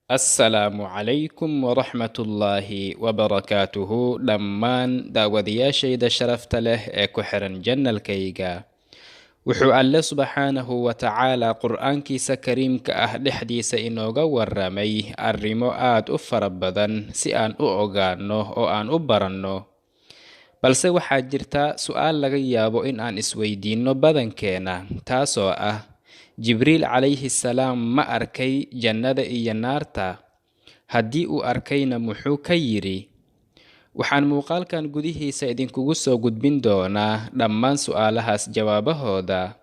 Assalaamu calaykum waraxmatullaahi wabarakaatuhu dhammaan daawadayaashayda sharafta leh ee ku xiran janalkayga. Wuxuu Alle subxaanahu wa tacaala qur'aankiisa kariimka ah dhexdiisa inooga waramay arrimo aad u fara badan si aan u ogaanno oo aan u baranno. Balse waxaa jirta su'aal laga yaabo in aan isweydiinno badankeena, taasoo ah Jibriil calayhi salaam ma arkay jannada iyo naarta? Haddii uu arkayna muxuu ka yidhi? Waxaan muuqaalkan gudihiisa idinkugu soo gudbin doonaa dhammaan su'aalahaas jawaabahooda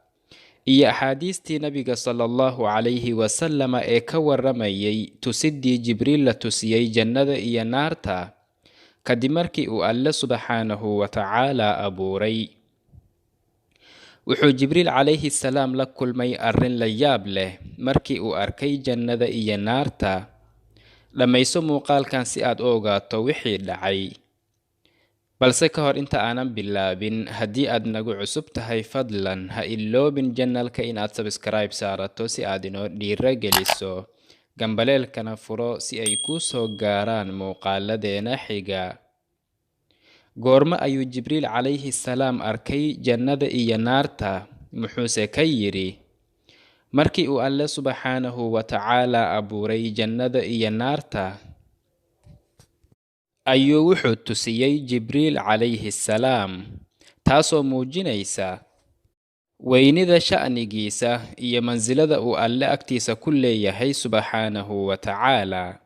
iyo axaadiistii nabiga sallallahu calayhi wasallama ee ka waramayay tusidii Jibriil la tusiyey jannada iyo naarta kadib markii uu Alle subxaanahu wa tacaala abuuray. Wuxuu Jibriil calayhi salaam la kulmay arrin la yaab leh markii uu arkay jannada iyo naarta. Dhammayso muuqaalkan si aad u ogaato wixii dhacay. Balse ka hor inta aanan bilaabin, haddii aad nagu cusub tahay fadlan ha iloobin janalka inaad subscribe saarato si aad inoo dhiirageliso. Gambaleelkana furo si ay kuu soo gaaraan muuqaaladeena xiga. Goorma ayuu Jibriil calayhi salaam arkay jannada iyo naarta? Muxuuse ka yidhi? Markii uu Alle subxaanahu wa tacaala abuuray jannada iyo naarta, ayuu wuxuu tusiyey Jibriil calayhi salaam, taasoo muujinaysa weynida sha'nigiisa iyo mansilada uu Alle agtiisa ku leeyahay subxaanahu wa tacaala.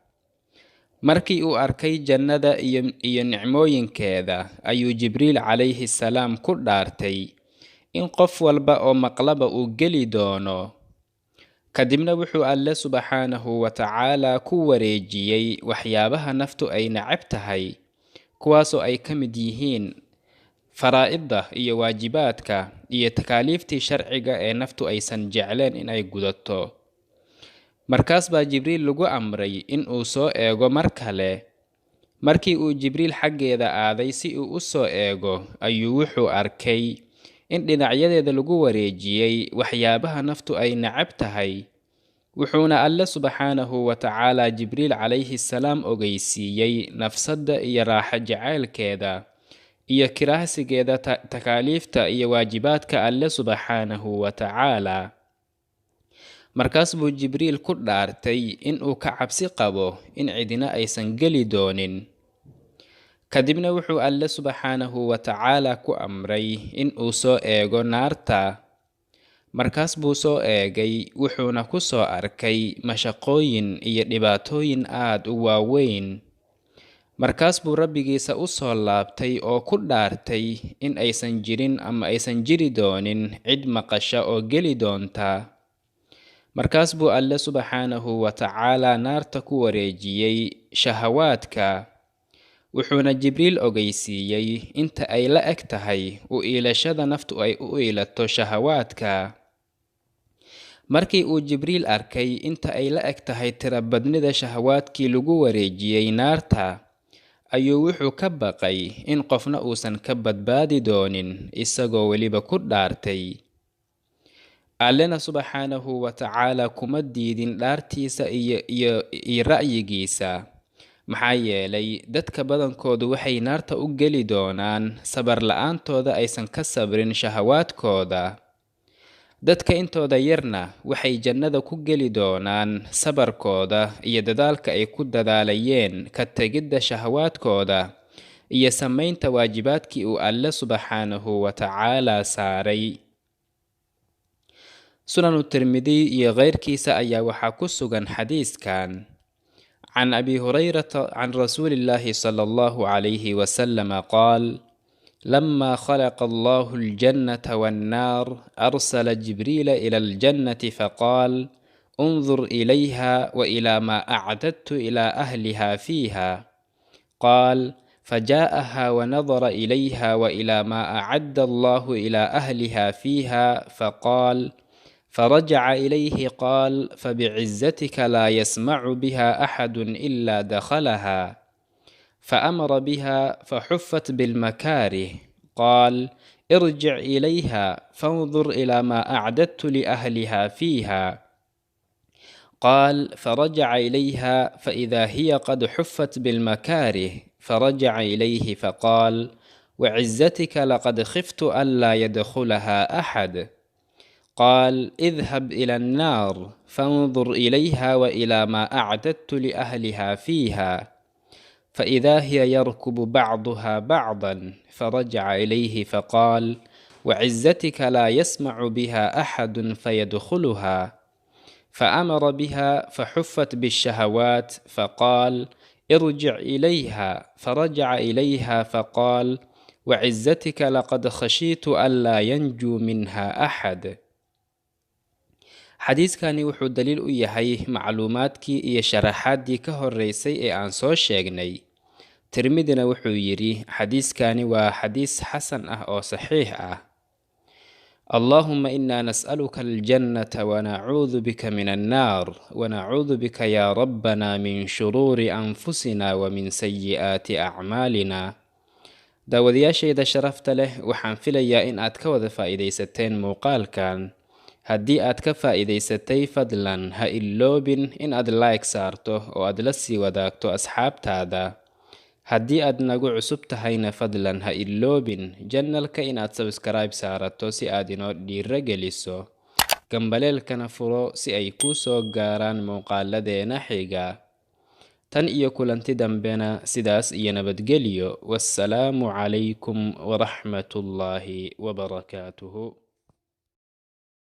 Markii uu arkay jannada iyo nicmooyinkeeda, ayuu Jibriil calayhi salaam ku dhaartay in qof walba oo maqlaba uu geli doono. Kadibna wuxuu Alle subxaanahu wa tacaala ku wareejiyey waxyaabaha naftu ay neceb tahay, kuwaasoo ay ka mid yihiin faraa'idda iyo waajibaadka iyo takaaliiftii sharciga ee naftu aysan jecleen inay gudato. Markaas baa Jibriil lagu amray in uu soo eego mar kale. Markii uu Jibriil xaggeeda aaday si uu u soo eego, ayuu wuxuu arkay in dhinacyadeeda lagu wareejiyey waxyaabaha naftu ay neceb tahay. Wuxuuna Alle subxaanahu wa tacaala Jibriil calayhi salaam ogeysiiyey nafsadda iyo raaxo jacaylkeeda iyo kiraahsigeeda takaaliifta iyo waajibaadka Alle subxaanahu wa tacaala. Markaas buu Jibriil ku dhaartay in uu ka cabsi qabo in cidina aysan geli doonin. Kadibna wuxuu Alle subxaanahu wa tacaala ku amray in uu soo eego naarta. Markaas buu soo eegay, wuxuuna ku soo arkay mashaqooyin iyo dhibaatooyin aad u waaweyn. Markaas buu Rabbigiisa u soo laabtay oo ku dhaartay in aysan jirin ama aysan jiri doonin cid maqasha oo geli doonta. Markaas buu Alle subxaanahu wa tacaala naarta ku wareejiyey shahawaadka, wuxuuna Jibriil ogeysiiyey inta ay la eg tahay u iilashada naftu ay u iilato shahawaadka. Markii uu Jibriil arkay inta ay la eg tahay tirabadnida shahawaadkii lagu wareejiyey naarta, ayuu wuxuu ka baqay in qofna uusan ka badbaadi doonin, isagoo weliba ku dhaartay. Allena subxaanahu wa tacaala kuma diidin dhaartiisa iyo ra'yigiisa, maxaa yeelay dadka badankoodu waxay naarta u geli doonaan sabar la'aantooda aysan ka sabrin shahawaadkooda. Dadka intooda yarna waxay jannada ku geli doonaan sabarkooda iyo dadaalka ay ku dadaalayeen ka tegidda shahawaadkooda iyo samaynta waajibaadkii uu Alle subxaanahu wa tacaala saaray. Sunanu Tirmidhi iyo keyrkiisa ayaa waxaa ku sugan xadiiskan. Can Abi Hurayrata can Rasuulillaahi sallallahu calayhi wasallama qaal: لما خلق الله الجنة والنار أرسل جبريل إلى الجنة فقال: انظر إليها وإلى ما أعددت إلى أهلها فيها. قال: فجاءها ونظر إليها وإلى ما أعد الله إلى أهلها فيها فقال: فرجع إليه قال: فبعزتك لا يسمع بها أحد إلا دخلها. فأمر بها فحفت بالمكاره. قال: ارجع إليها فانظر إلى ما أعددت لأهلها فيها. قال: فرجع إليها فإذا هي قد حفت بالمكاره، فرجع إليه فقال: وعزتك لقد خفت ألا يدخلها أحد. قال: اذهب إلى النار فانظر إليها وإلى ما أعددت لأهلها فيها، فإذا هي يركب بعضها بعضا. فرجع إليه فقال: وعزتك لا يسمع بها أحد فيدخلها. فأمر بها فحفت بالشهوات، فقال: ارجع إليها. فرجع إليها فقال: وعزتك لقد خشيت ألا ينجو منها أحد. xadiiskani wuxuu daliil u yahay macluumaadkii iyo sharaxaaddii ka horreysay ee aan soo sheegnay. tirmidina wuxuu yidhi xadiiskani waa xadiis xasan ah oo saxiix ah. allaahumma innaa nas'aluka aljannata wanacuudu bika min annaar wanacuudu bika yaa rabbanaa min shuruuri anfusina wa min sayi'aati acmaalina. daawadayaashayda sharafta leh, waxaan filayaa in aad ka wada faa'iidaysateen muuqaalkan. haddii aad ka faa'iidaysatay, fadlan ha iloobin in aad like saarto oo aad la sii wadaagto asxaabtaada. haddii aad nagu cusub tahayna, fadlan ha iloobin janalka inaad sabskaraib saarato si aad inoo dhiiro geliso, gambaleelkana furo si ay kuu soo gaaraan muuqaaladeena xiga. tan iyo kulanti dambena, sidaas iyo nabadgelyo. wassalaamu calaykum waraxmatullaahi wabarakaatuhu.